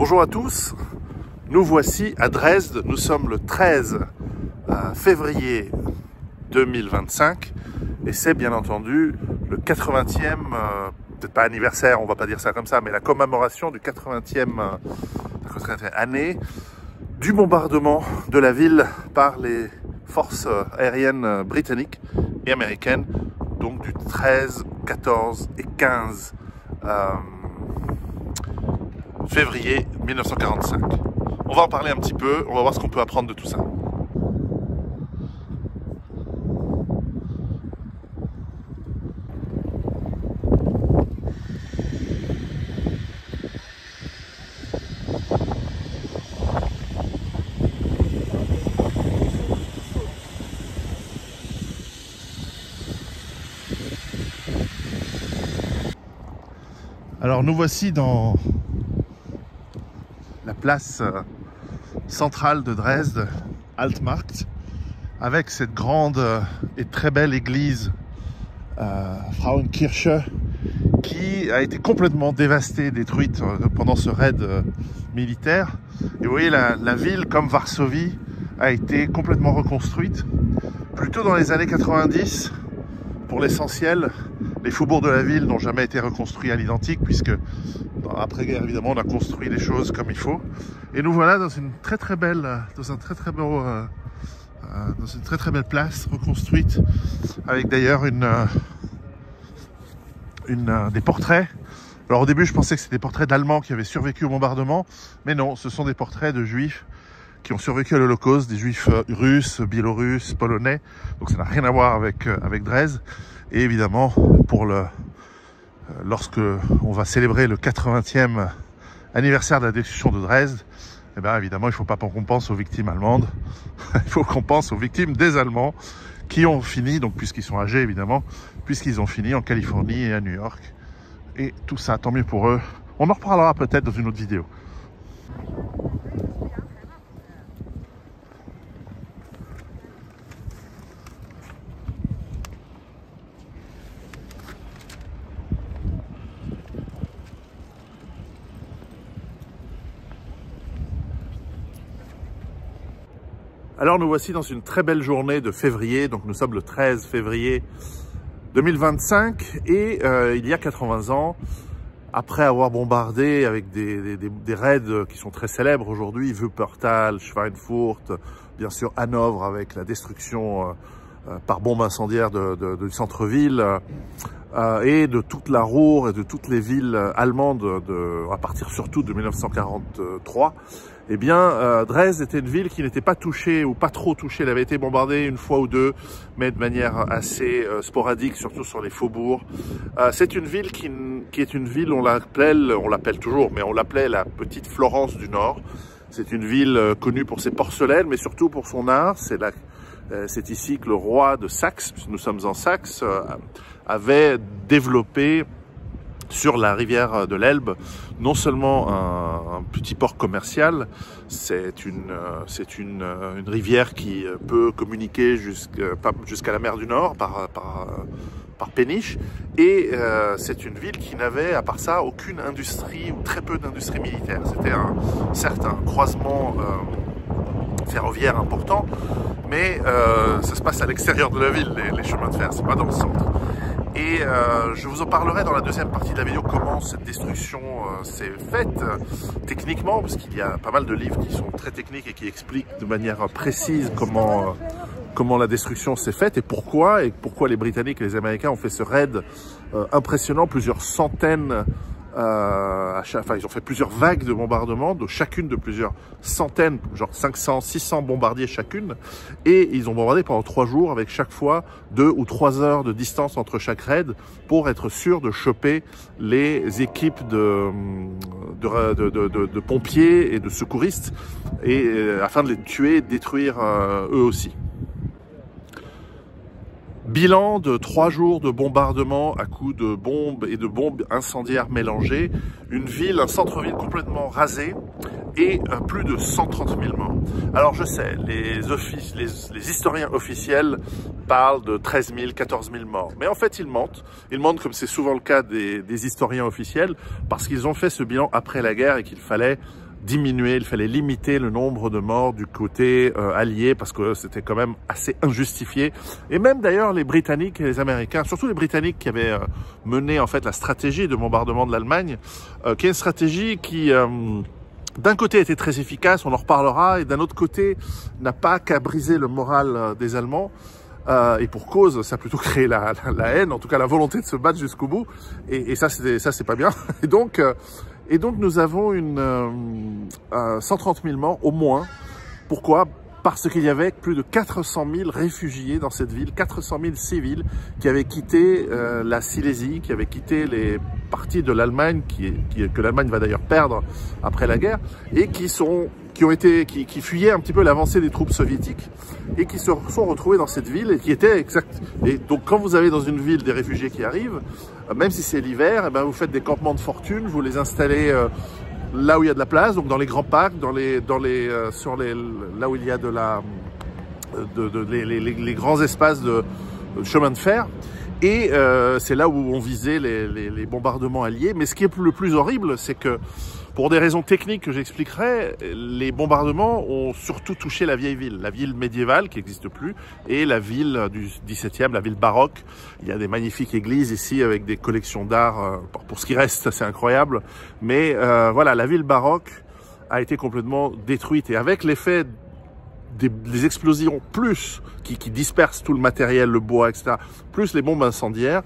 Bonjour à tous, nous voici à Dresde, nous sommes le 13 février 2025 et c'est bien entendu le 80e, peut-être pas anniversaire, on va pas dire ça comme ça, mais la commémoration du 80e année du bombardement de la ville par les forces aériennes britanniques et américaines, donc du 13, 14 et 15 février 1945. On va en parler un petit peu, on va voir ce qu'on peut apprendre de tout ça. Alors nous voici dans la place centrale de Dresde, Altmarkt, avec cette grande et très belle église Frauenkirche qui a été complètement dévastée, détruite pendant ce raid militaire. Et vous voyez, la ville, comme Varsovie, a été complètement reconstruite. Plutôt dans les années 90, pour l'essentiel, les faubourgs de la ville n'ont jamais été reconstruits à l'identique, puisque après-guerre, évidemment, on a construit les choses comme il faut. Et nous voilà dans une très très belle, dans une très très belle place reconstruite, avec d'ailleurs des portraits. Alors au début, je pensais que c'était des portraits d'Allemands qui avaient survécu au bombardement, mais non, ce sont des portraits de Juifs qui ont survécu à l'Holocauste, des Juifs russes, biélorusses, polonais. Donc ça n'a rien à voir avec Dresde. Et évidemment, lorsque on va célébrer le 80e anniversaire de la destruction de Dresde, eh bien évidemment, il ne faut pas qu'on pense aux victimes allemandes. Il faut qu'on pense aux victimes des Allemands qui ont fini, donc puisqu'ils sont âgés évidemment, puisqu'ils ont fini en Californie et à New York. Et tout ça, tant mieux pour eux. On en reparlera peut-être dans une autre vidéo. Alors nous voici dans une très belle journée de février, donc nous sommes le 13 février 2025 et il y a 80 ans, après avoir bombardé avec des raids qui sont très célèbres aujourd'hui, Wuppertal, Schweinfurt, bien sûr Hanovre avec la destruction par bombe incendiaire du centre-ville et de toute la Ruhr et de toutes les villes allemandes à partir surtout de 1943. Eh bien, Dresde était une ville qui n'était pas touchée ou pas trop touchée. Elle avait été bombardée une fois ou deux, mais de manière assez sporadique, surtout sur les faubourgs. C'est une ville qui est une ville, on l'appelle toujours, mais on l'appelait la petite Florence du Nord. C'est une ville connue pour ses porcelaines, mais surtout pour son art. C'est ici que le roi de Saxe, puisque nous sommes en Saxe, avait développé sur la rivière de l'Elbe, non seulement un petit port commercial, c'est une rivière qui peut communiquer jusqu'à la mer du Nord par péniche, et c'est une ville qui n'avait, à part ça, aucune industrie ou très peu d'industrie militaire. C'était certes un croisement ferroviaire important, mais ça se passe à l'extérieur de la ville, les chemins de fer, c'est pas dans le centre. Et je vous en parlerai dans la deuxième partie de la vidéo comment cette destruction s'est faite techniquement, parce qu'il y a pas mal de livres qui sont très techniques et qui expliquent de manière précise comment la destruction s'est faite et pourquoi les Britanniques et les Américains ont fait ce raid impressionnant, plusieurs centaines. Ils ont fait plusieurs vagues de bombardements, chacune de plusieurs centaines, genre 500, 600 bombardiers chacune, et ils ont bombardé pendant 3 jours avec chaque fois 2 ou 3 heures de distance entre chaque raid pour être sûr de choper les équipes de pompiers et de secouristes et afin de les tuer et de détruire eux aussi. Bilan de 3 jours de bombardement à coups de bombes et de bombes incendiaires mélangées, une ville, un centre-ville complètement rasé et plus de 130 000 morts. Alors je sais, les historiens officiels parlent de 13 000, 14 000 morts, mais en fait ils mentent. Ils mentent comme c'est souvent le cas des historiens officiels, parce qu'ils ont fait ce bilan après la guerre et qu'il fallait diminuer, il fallait limiter le nombre de morts du côté allié parce que c'était quand même assez injustifié. Et même d'ailleurs les Britanniques et les Américains, surtout les Britanniques qui avaient mené en fait la stratégie de bombardement de l'Allemagne, qui est une stratégie qui d'un côté était très efficace, on en reparlera, et d'un autre côté n'a pas qu'à briser le moral des Allemands. Et pour cause, ça a plutôt créé la haine, en tout cas la volonté de se battre jusqu'au bout. Et ça, c'est pas bien. Et donc nous avons 130 000 morts au moins. Pourquoi? Parce qu'il y avait plus de 400 000 réfugiés dans cette ville, 400 000 civils qui avaient quitté la Silésie, qui avaient quitté les parties de l'Allemagne, que l'Allemagne va d'ailleurs perdre après la guerre, et qui fuyaient un petit peu l'avancée des troupes soviétiques et qui se sont retrouvés dans cette ville et qui étaient exact. Et donc quand vous avez dans une ville des réfugiés qui arrivent, même si c'est l'hiver, vous faites des campements de fortune, vous les installez là où il y a de la place, donc dans les grands parcs, là où il y a les grands espaces de chemin de fer. Et c'est là où on visait les bombardements alliés. Mais ce qui est le plus horrible, c'est que pour des raisons techniques que j'expliquerai, les bombardements ont surtout touché la vieille ville, la ville médiévale qui n'existe plus, et la ville du XVIIe, la ville baroque. Il y a des magnifiques églises ici avec des collections d'art. Pour ce qui reste, c'est incroyable. Mais voilà, la ville baroque a été complètement détruite. Et avec l'effet des explosions, plus qui dispersent tout le matériel, le bois, etc., plus les bombes incendiaires,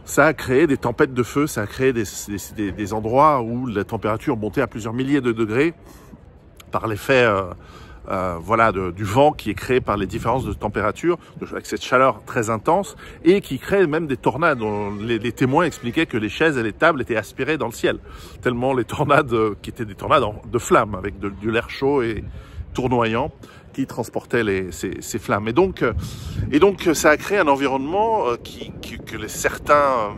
ça a créé des tempêtes de feu, ça a créé des endroits où la température montait à plusieurs milliers de degrés par l'effet voilà, du vent qui est créé par les différences de température, avec cette chaleur très intense, et qui crée même des tornades. Les témoins expliquaient que les chaises et les tables étaient aspirées dans le ciel, tellement les tornades, qui étaient des tornades de flammes, avec de l'air chaud et tournoyant, qui transportait ces flammes. Et donc ça a créé un environnement que certains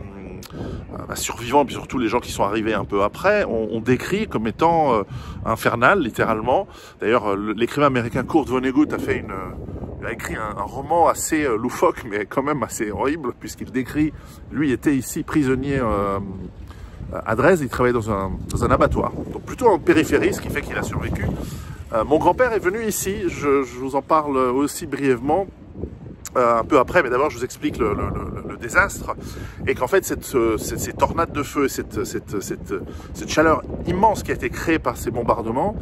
survivants, puis surtout les gens qui sont arrivés un peu après, ont décrit comme étant infernal, littéralement. D'ailleurs, l'écrivain américain Kurt Vonnegut a écrit un roman assez loufoque, mais quand même assez horrible, puisqu'il décrit, lui était ici prisonnier à Dresde, il travaillait dans un abattoir, donc plutôt en périphérie, ce qui fait qu'il a survécu. Mon grand-père est venu ici, je vous en parle aussi brièvement un peu après, mais d'abord je vous explique le désastre, et qu'en fait ces tornades de feu, cette chaleur immense qui a été créée par ces bombardements,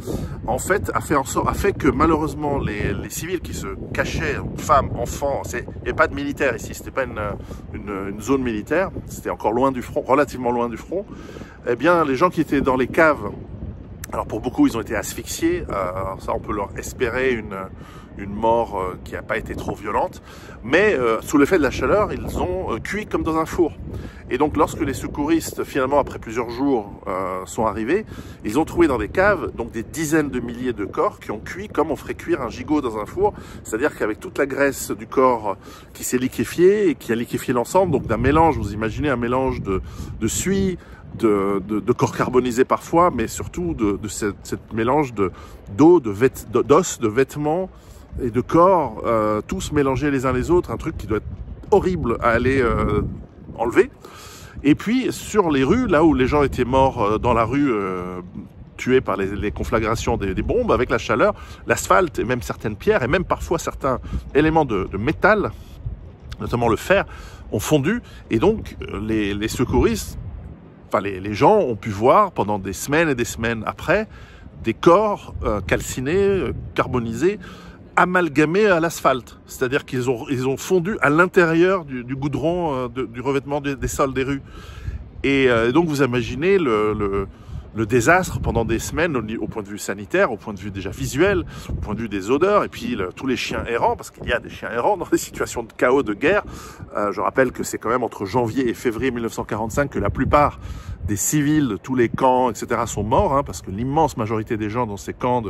en fait a fait que malheureusement les civils qui se cachaient, femmes, enfants, il n'y avait pas de militaires ici, c'était pas une zone militaire, c'était encore loin du front, relativement loin du front, eh bien les gens qui étaient dans les caves, alors pour beaucoup ils ont été asphyxiés, alors ça on peut leur espérer une mort qui n'a pas été trop violente, mais sous l'effet de la chaleur, ils ont cuit comme dans un four. Et donc lorsque les secouristes, finalement après plusieurs jours, sont arrivés, ils ont trouvé dans des caves donc des dizaines de milliers de corps qui ont cuit comme on ferait cuire un gigot dans un four, c'est-à-dire qu'avec toute la graisse du corps qui s'est liquéfiée et qui a liquéfié l'ensemble, donc d'un mélange, vous imaginez un mélange de suie, de corps carbonisés parfois, mais surtout de cette mélange d'eau, d'os, de vêtements et de corps, tous mélangés les uns les autres, un truc qui doit être horrible à aller enlever. Et puis sur les rues, là où les gens étaient morts dans la rue, tués par les conflagrations des bombes, avec la chaleur, l'asphalte et même certaines pierres et même parfois certains éléments de métal, notamment le fer, ont fondu. Et donc les secouristes, enfin les gens ont pu voir pendant des semaines et des semaines après des corps calcinés, carbonisés, amalgamés à l'asphalte. C'est-à-dire qu'ils ont fondu à l'intérieur du goudron, du revêtement des sols des rues. Et donc vous imaginez le désastre pendant des semaines au point de vue sanitaire, au point de vue déjà visuel, au point de vue des odeurs, et puis tous les chiens errants, parce qu'il y a des chiens errants dans des situations de chaos, de guerre. Je rappelle que c'est quand même entre janvier et février 1945 que la plupart des civils de tous les camps, etc. sont morts, hein, parce que l'immense majorité des gens dans ces camps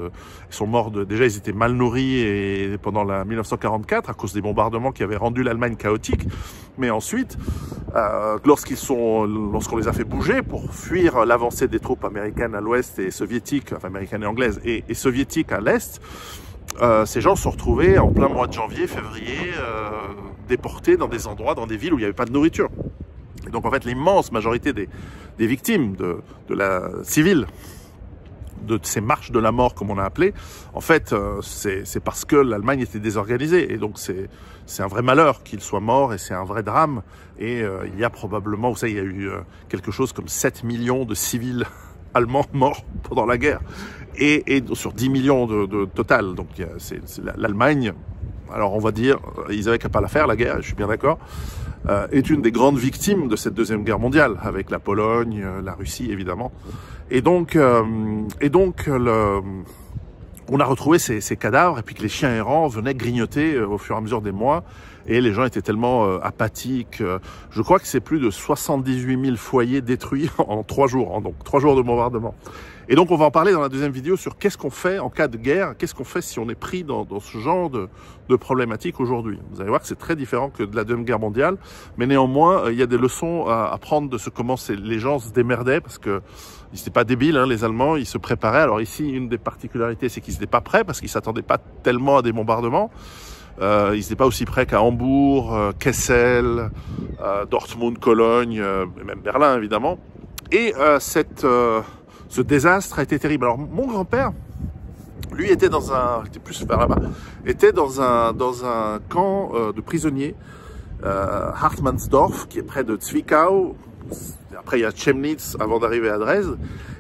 sont morts déjà ils étaient mal nourris et pendant la 1944 à cause des bombardements qui avaient rendu l'Allemagne chaotique. Mais ensuite, lorsqu'on les a fait bouger pour fuir l'avancée des troupes américaines à l'ouest et soviétiques, enfin américaines et anglaises et soviétiques à l'est, ces gens se sont retrouvés en plein mois de janvier, février, déportés dans des endroits, dans des villes où il n'y avait pas de nourriture. Et donc en fait l'immense majorité des victimes de la civile de ces marches de la mort, comme on a appelé, en fait, c'est parce que l'Allemagne était désorganisée. Et donc, c'est un vrai malheur qu'il soit mort et c'est un vrai drame. Et il y a probablement, vous savez, il y a eu quelque chose comme 7 millions de civils allemands morts pendant la guerre. Et sur 10 millions de total. Donc, l'Allemagne, alors on va dire, ils avaient qu'à pas la faire, la guerre, je suis bien d'accord, est une des grandes victimes de cette Deuxième Guerre mondiale, avec la Pologne, la Russie, évidemment. Et donc on a retrouvé ces cadavres, et puis que les chiens errants venaient grignoter au fur et à mesure des mois, et les gens étaient tellement apathiques. Je crois que c'est plus de 78 000 foyers détruits en 3 jours, hein, donc 3 jours de bombardement. Et donc on va en parler dans la deuxième vidéo sur qu'est-ce qu'on fait en cas de guerre, qu'est-ce qu'on fait si on est pris dans ce genre de problématique aujourd'hui. Vous allez voir que c'est très différent que de la Deuxième Guerre mondiale, mais néanmoins il y a des leçons à prendre de comment les gens se démerdaient, parce que ils n'étaient pas débiles, hein, les Allemands, ils se préparaient. Alors ici, une des particularités, c'est qu'ils n'étaient pas prêts, parce qu'ils s'attendaient pas tellement à des bombardements. Ils n'étaient pas aussi prêts qu'à Hambourg, Kessel, Dortmund, Cologne, et même Berlin évidemment. Et ce désastre a été terrible. Alors mon grand-père, lui, était plus vers là-bas, était dans un camp de prisonniers, Hartmannsdorf, qui est près de Zwickau. Après, il y a Chemnitz avant d'arriver à Dresde.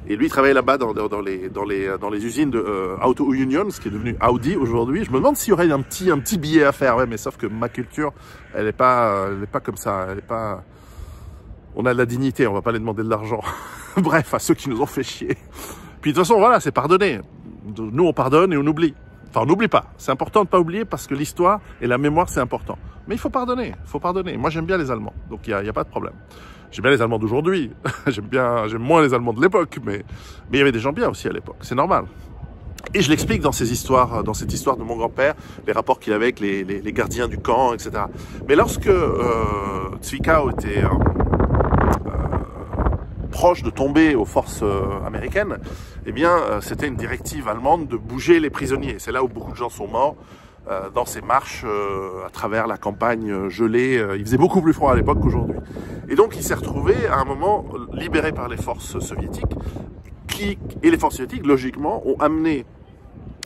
Et lui, il travaillait là-bas dans les usines de Auto Union, ce qui est devenu Audi aujourd'hui. Je me demande s'il y aurait un petit billet à faire. Ouais, mais sauf que ma culture, elle est pas comme ça. Elle est pas. On a de la dignité, on va pas les demander de l'argent. Bref, à ceux qui nous ont fait chier. Puis de toute façon, voilà, c'est pardonné. Nous, on pardonne et on oublie. Enfin, on n'oublie pas. C'est important de ne pas oublier parce que l'histoire et la mémoire, c'est important. Mais il faut pardonner. Il faut pardonner. Moi, j'aime bien les Allemands. Donc, il y a pas de problème. J'aime bien les Allemands d'aujourd'hui. j'aime moins les Allemands de l'époque. Mais il y avait des gens bien aussi à l'époque. C'est normal. Et je l'explique dans cette histoire de mon grand-père, les rapports qu'il avait avec les gardiens du camp, etc. Mais lorsque Zwickau était proche de tomber aux forces américaines, eh bien, c'était une directive allemande de bouger les prisonniers. C'est là où beaucoup de gens sont morts, dans ces marches à travers la campagne gelée. Il faisait beaucoup plus froid à l'époque qu'aujourd'hui. Et donc, il s'est retrouvé à un moment libéré par les forces soviétiques, et les forces soviétiques, logiquement, ont amené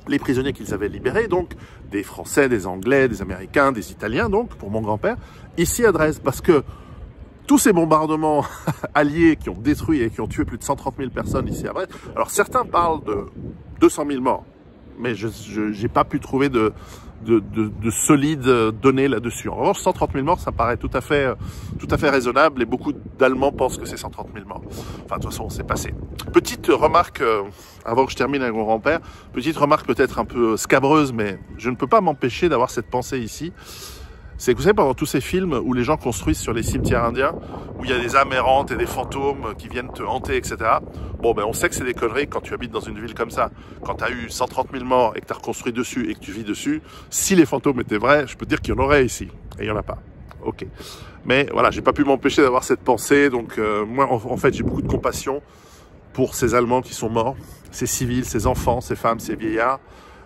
les prisonniers qu'ils avaient libérés, donc des Français, des Anglais, des Américains, des Italiens, donc, pour mon grand-père, ici à Dresde, parce que tous ces bombardements alliés qui ont détruit et qui ont tué plus de 130 000 personnes ici à Dresde. Alors certains parlent de 200 000 morts, mais je n'ai pas pu trouver de solides données là-dessus. En revanche, 130 000 morts, ça paraît tout à fait raisonnable et beaucoup d'Allemands pensent que c'est 130 000 morts. Enfin, de toute façon, c'est passé. Petite remarque, avant que je termine avec mon grand-père, petite remarque peut-être un peu scabreuse, mais je ne peux pas m'empêcher d'avoir cette pensée ici. C'est que vous savez, pendant tous ces films où les gens construisent sur les cimetières indiens, où il y a des âmes errantes et des fantômes qui viennent te hanter, etc. Bon, ben on sait que c'est des conneries quand tu habites dans une ville comme ça. Quand tu as eu 130 000 morts et que tu as reconstruit dessus et que tu vis dessus, si les fantômes étaient vrais, je peux te dire qu'il y en aurait ici. Et il n'y en a pas. Ok. Mais voilà, j'ai pas pu m'empêcher d'avoir cette pensée. Donc moi, en fait, j'ai beaucoup de compassion pour ces Allemands qui sont morts, ces civils, ces enfants, ces femmes, ces vieillards,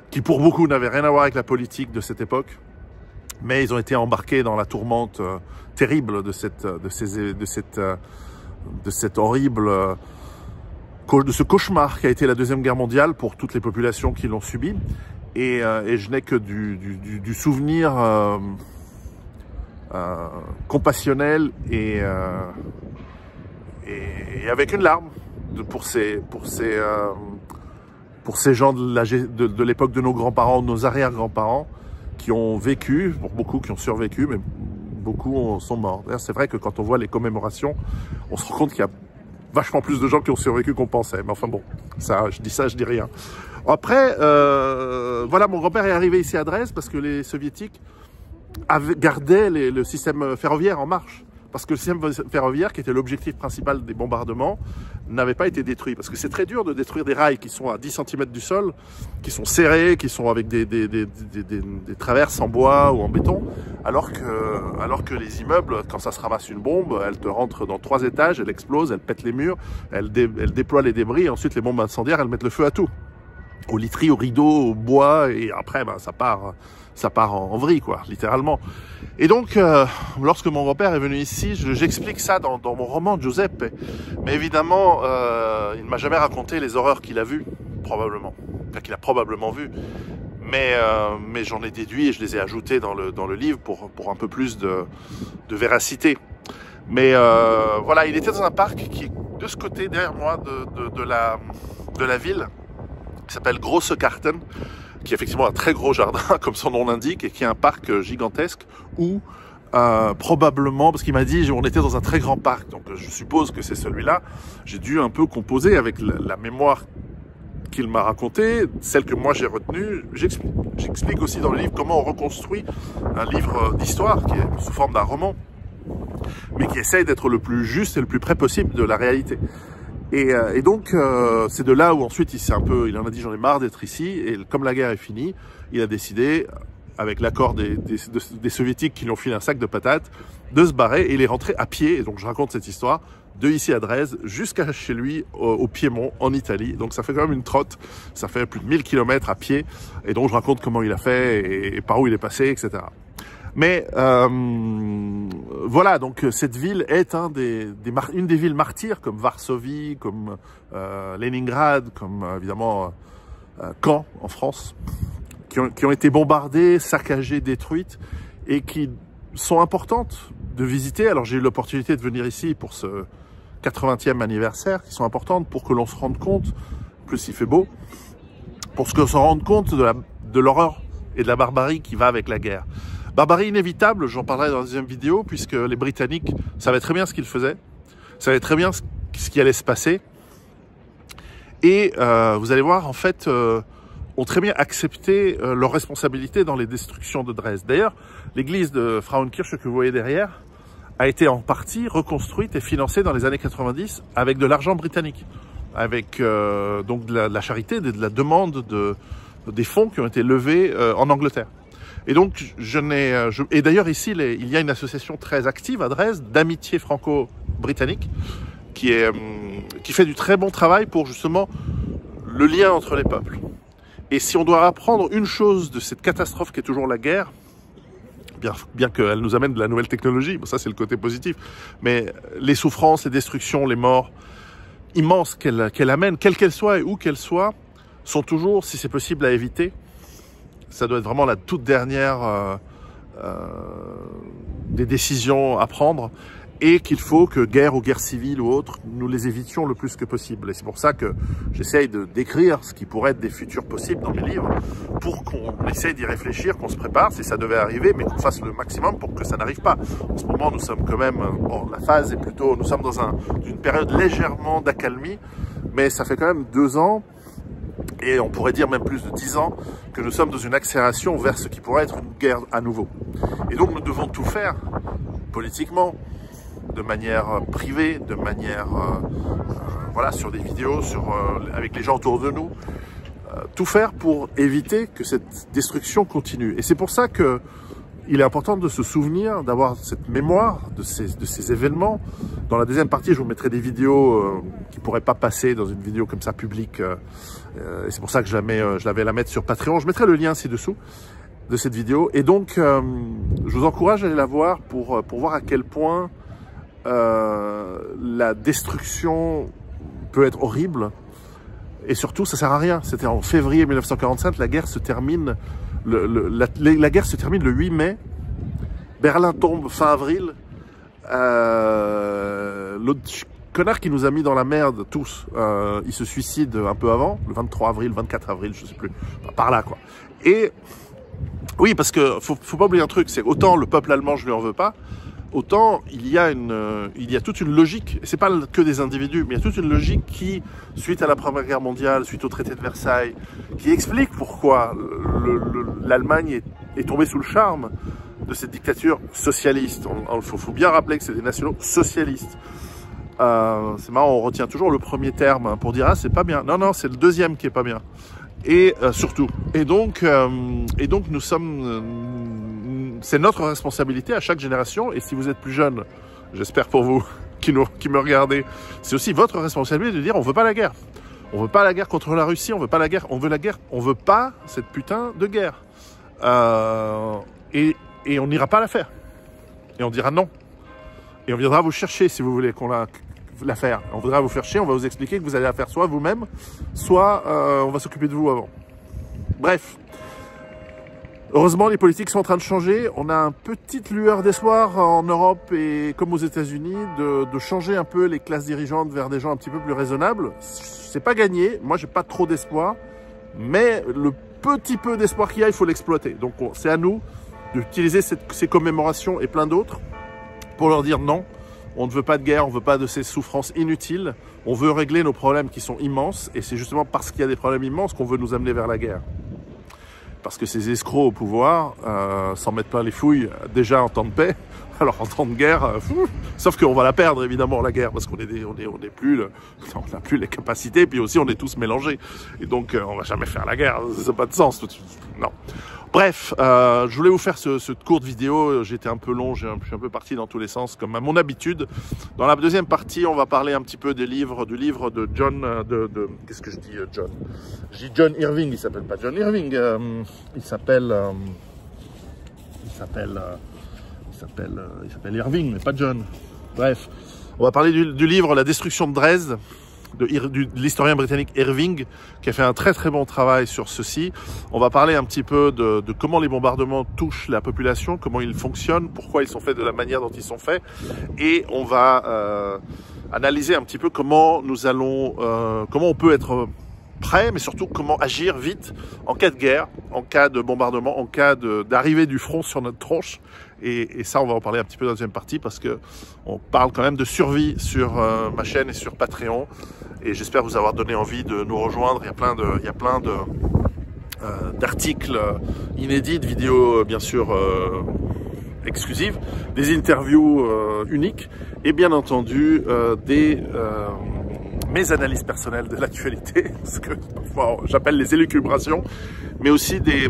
qui pour beaucoup n'avaient rien à voir avec la politique de cette époque. Mais ils ont été embarqués dans la tourmente terrible de ce cauchemar qui a été la Deuxième Guerre mondiale pour toutes les populations qui l'ont subi. Et je n'ai que du souvenir compassionnel et avec une larme pour ces gens de l'époque de nos grands-parents, de nos arrière-grands-parents, qui ont vécu, pour beaucoup qui ont survécu, mais beaucoup sont morts. D'ailleurs, c'est vrai que quand on voit les commémorations, on se rend compte qu'il y a vachement plus de gens qui ont survécu qu'on pensait. Mais enfin bon, ça, je dis rien. Après, voilà, mon grand-père est arrivé ici à Dresde parce que les soviétiques gardaient le système ferroviaire en marche. Parce que le système ferroviaire, qui était l'objectif principal des bombardements, n'avait pas été détruit. Parce que c'est très dur de détruire des rails qui sont à 10 cm du sol, qui sont serrés, qui sont avec des traverses en bois ou en béton, alors que les immeubles, quand ça se ramasse une bombe, elle te rentre dans 3 étages, elle explose, elle pète les murs, elle déploie les débris, et ensuite les bombes incendiaires, elles mettent le feu à tout. Aux literies, aux rideaux, au bois, et après, ben, ça part en vrille, quoi, littéralement. Et donc, lorsque mon grand-père est venu ici, j'explique ça dans mon roman Giuseppe. Mais évidemment, il ne m'a jamais raconté les horreurs qu'il a vues. probablement. Enfin, qu'il a probablement vu. Mais j'en ai déduit et je les ai ajoutés dans le livre pour un peu plus de véracité. Mais voilà, il était dans un parc qui est de ce côté derrière moi de la ville, qui s'appelle Grossekarten, qui est effectivement un très gros jardin, comme son nom l'indique, et qui est un parc gigantesque où probablement, parce qu'il m'a dit on était dans un très grand parc, donc je suppose que c'est celui-là, j'ai dû un peu composer avec la mémoire qu'il m'a raconté, celle que moi j'ai retenue. J'explique aussi dans le livre comment on reconstruit un livre d'histoire qui est sous forme d'un roman, mais qui essaye d'être le plus juste et le plus près possible de la réalité. Et donc, c'est de là où ensuite il en a dit j'en ai marre d'être ici, et comme la guerre est finie, il a décidé, avec l'accord des soviétiques qui lui ont filé un sac de patates, de se barrer, et il est rentré à pied. Et donc je raconte cette histoire de ici à Dresde jusqu'à chez lui au Piémont en Italie. Donc ça fait quand même une trotte, ça fait plus de 1000 km à pied, et donc je raconte comment il a fait et par où il est passé, etc. Mais voilà, donc cette ville est une des villes martyrs, comme Varsovie, comme Leningrad, comme évidemment Caen en France, qui ont été bombardées, saccagées, détruites, et qui sont importantes de visiter. Alors j'ai eu l'opportunité de venir ici pour ce 80e anniversaire, qui sont importantes pour que l'on se rende compte, en plus il fait beau, pour que l'on se rende compte de l'horreur et de la barbarie qui va avec la guerre. Barbarie inévitable, j'en parlerai dans la deuxième vidéo, puisque les Britanniques savaient très bien ce qu'ils faisaient, savaient très bien ce qui allait se passer, et vous allez voir, en fait, ont très bien accepté leur responsabilité dans les destructions de Dresde. D'ailleurs, l'église de Frauenkirche que vous voyez derrière a été en partie reconstruite et financée dans les années 90 avec de l'argent britannique, avec donc de la charité, de la demande des fonds qui ont été levés en Angleterre. Et donc, et d'ailleurs ici, il y a une association très active à Dresde d'amitié franco-britannique qui fait du très bon travail pour justement le lien entre les peuples. Et si on doit apprendre une chose de cette catastrophe qui est toujours la guerre, bien qu'elle nous amène de la nouvelle technologie, bon, ça c'est le côté positif, mais les souffrances, les destructions, les morts immenses qu'elle amène, quelles qu'elles soient et où qu'elles soient, sont toujours, si c'est possible, à éviter. Ça doit être vraiment la toute dernière des décisions à prendre, et qu'il faut que guerre ou guerre civile ou autre, nous les évitions le plus que possible. Et c'est pour ça que j'essaye de décrire ce qui pourrait être des futurs possibles dans mes livres, pour qu'on essaye d'y réfléchir, qu'on se prépare si ça devait arriver, mais qu'on fasse le maximum pour que ça n'arrive pas. En ce moment, nous sommes quand même, bon, la phase est plutôt, nous sommes dans une période légèrement d'accalmie, mais ça fait quand même 2 ans, et on pourrait dire même plus de 10 ans, que nous sommes dans une accélération vers ce qui pourrait être une guerre à nouveau. Et donc nous devons tout faire, politiquement, de manière privée, de manière, voilà, sur des vidéos, avec les gens autour de nous, tout faire pour éviter que cette destruction continue. Et c'est pour ça que il est important de se souvenir, d'avoir cette mémoire de ces événements. Dans la deuxième partie, je vous mettrai des vidéos qui ne pourraient pas passer dans une vidéo comme ça publique. Et c'est pour ça que je l'avais la mettre sur Patreon. Je mettrai le lien ci-dessous de cette vidéo. Et donc, je vous encourage à aller la voir pour voir à quel point la destruction peut être horrible. Et surtout, ça sert à rien. C'était en février 1945, la guerre se termine. La guerre se termine le 8 mai. Berlin tombe fin avril. L'autre connard qui nous a mis dans la merde tous, il se suicide un peu avant, le 23 avril, 24 avril, je sais plus, par là quoi. Et oui, parce que faut pas oublier un truc, c'est autant le peuple allemand je lui en veux pas, autant il y a toute une logique, et c'est pas que des individus, mais il y a toute une logique qui, suite à la Première Guerre mondiale, suite au traité de Versailles, qui explique pourquoi l'Allemagne est tombée sous le charme de cette dictature socialiste. Il faut bien rappeler que c'est des nationaux socialistes. C'est marrant, on retient toujours le premier terme pour dire « Ah, c'est pas bien ». Non, non, c'est le deuxième qui est pas bien. Et surtout. Et donc nous sommes... c'est notre responsabilité à chaque génération. Et si vous êtes plus jeune, j'espère pour vous qui me regardez, c'est aussi votre responsabilité de dire « On veut pas la guerre ». On veut pas la guerre contre la Russie, on veut pas la guerre, on veut la guerre, on veut pas cette putain de guerre. Et on n'ira pas la faire. Et on dira non. Et on viendra vous chercher si vous voulez la faire. On voudra vous faire chier, on va vous expliquer que vous allez la faire soit vous-même, soit on va s'occuper de vous avant. Bref. Heureusement, les politiques sont en train de changer. On a une petite lueur d'espoir en Europe et comme aux États-Unis de changer un peu les classes dirigeantes vers des gens un petit peu plus raisonnables. C'est pas gagné. Moi, j'ai pas trop d'espoir, mais le petit peu d'espoir qu'il y a, il faut l'exploiter. Donc, c'est à nous d'utiliser ces commémorations et plein d'autres pour leur dire non. On ne veut pas de guerre, on ne veut pas de ces souffrances inutiles. On veut régler nos problèmes qui sont immenses et c'est justement parce qu'il y a des problèmes immenses qu'on veut nous amener vers la guerre. Parce que ces escrocs au pouvoir s'en mettent plein les fouilles déjà en temps de paix. Alors en temps de guerre, sauf qu'on va la perdre évidemment la guerre parce qu'on n'a plus les capacités, puis aussi on est tous mélangés. Et donc on va jamais faire la guerre, ça n'a pas de sens. Non. Bref, je voulais vous faire cette courte vidéo. J'étais un peu long, je suis un peu parti dans tous les sens comme à mon habitude. Dans la deuxième partie, on va parler un petit peu du livre de John, qu'est-ce que je dis John? Je dis John Irving, il s'appelle pas John Irving, il s'appelle Irving, mais pas John. Bref, on va parler du livre La destruction de Dresde, de l'historien britannique Irving, qui a fait un très très bon travail sur ceci. On va parler un petit peu de comment les bombardements touchent la population, comment ils fonctionnent, pourquoi ils sont faits de la manière dont ils sont faits, et on va analyser un petit peu comment on peut être prêt, mais surtout comment agir vite en cas de guerre, en cas de bombardement, en cas d'arrivée du front sur notre tronche. Et ça, on va en parler un petit peu dans la deuxième partie parce que on parle quand même de survie sur ma chaîne et sur Patreon. Et j'espère vous avoir donné envie de nous rejoindre. Il y a plein d'articles inédits, de vidéos bien sûr exclusives, des interviews uniques et bien entendu mes analyses personnelles de l'actualité, ce que parfois j'appelle les élucubrations, mais aussi des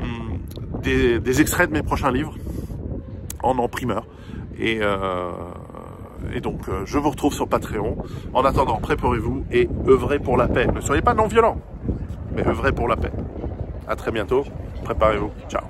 extraits de mes prochains livres en primeur. Et donc, je vous retrouve sur Patreon. En attendant, préparez-vous et œuvrez pour la paix. Ne soyez pas non-violents, mais œuvrez pour la paix. À très bientôt. Préparez-vous. Ciao.